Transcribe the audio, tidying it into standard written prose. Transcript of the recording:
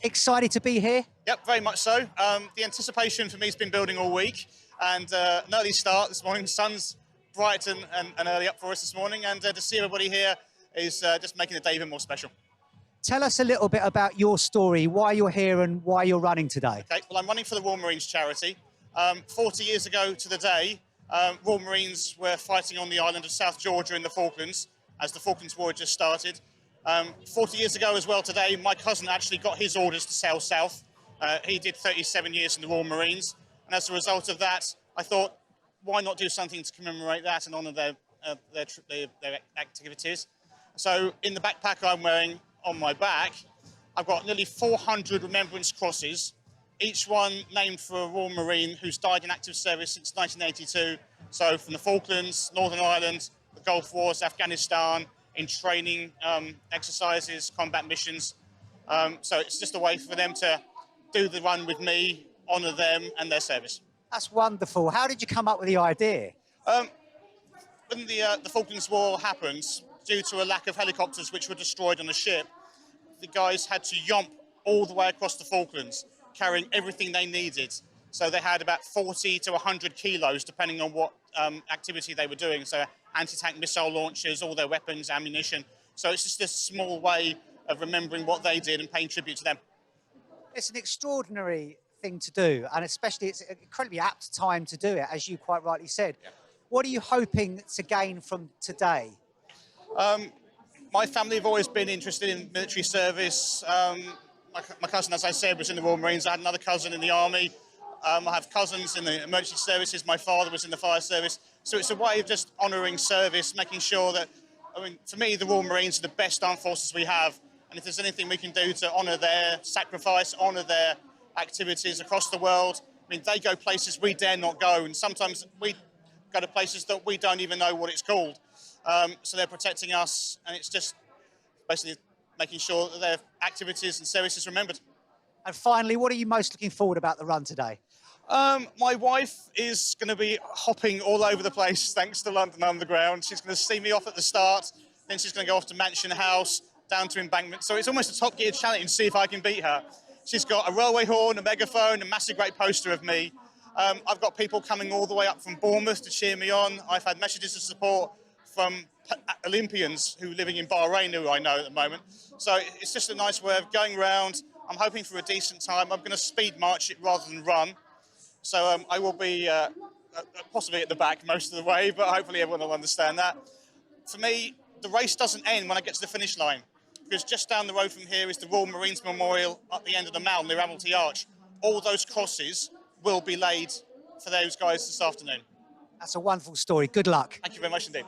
Excited to be here? Yep, very much so. The anticipation for me has been building all week, and an early start this morning. The sun's bright and early up for us this morning, and to see everybody here is just making the day even more special. Tell us a little bit about your story, why you're here and why you're running today. Okay, well, I'm running for the Royal Marines charity. 40 years ago to the day, Royal Marines were fighting on the island of South Georgia in the Falklands as the Falklands War had just started. 40 years ago as well today, my cousin actually got his orders to sail south. He did 37 years in the Royal Marines, and as a result of that, I thought, why not do something to commemorate that and honour their activities? So in the backpack I'm wearing on my back, I've got nearly 400 remembrance crosses, each one named for a Royal Marine who's died in active service since 1982. So from the Falklands, Northern Ireland, the Gulf Wars, Afghanistan, in training exercises, combat missions. So it's just a way for them to do the run with me, honour them and their service. That's wonderful. How did you come up with the idea? When the Falklands War happened, due to a lack of helicopters which were destroyed on the ship, the guys had to yomp all the way across the Falklands, carrying everything they needed. So they had about 40 to 100 kilos, depending on what activity they were doing. So anti-tank missile launchers, all their weapons, ammunition. So it's just a small way of remembering what they did and paying tribute to them. It's an extraordinary thing to do, and especially it's an incredibly apt time to do it, as you quite rightly said. Yeah. What are you hoping to gain from today? My family have always been interested in military service. My cousin, as I said, was in the Royal Marines. I had another cousin in the Army. I have cousins in the emergency services. My father was in the fire service. So it's a way of just honouring service, making sure that, I mean, for me, the Royal Marines are the best armed forces we have. And if there's anything we can do to honour their sacrifice, honour their activities across the world, I mean, they go places we dare not go. And sometimes we go to places that we don't even know what it's called. So they're protecting us, and it's just basically making sure that their activities and services are remembered. And finally, what are you most looking forward about the run today? My wife is going to be hopping all over the place thanks to London Underground. She's going to see me off at the start, then she's going to go off to Mansion House, down to Embankment. So it's almost a Top Gear challenge to see if I can beat her. She's got a railway horn, a megaphone, a massive great poster of me. I've got people coming all the way up from Bournemouth to cheer me on. I've had messages of support from Olympians who are living in Bahrain, who I know at the moment. So it's just a nice way of going around. I'm hoping for a decent time. I'm going to speed march it rather than run. So I will be possibly at the back most of the way, but hopefully everyone will understand that. For me, the race doesn't end when I get to the finish line, because just down the road from here is the Royal Marines Memorial at the end of the Mall near Admiralty Arch. All those crosses will be laid for those guys this afternoon. That's a wonderful story. Good luck. Thank you very much indeed.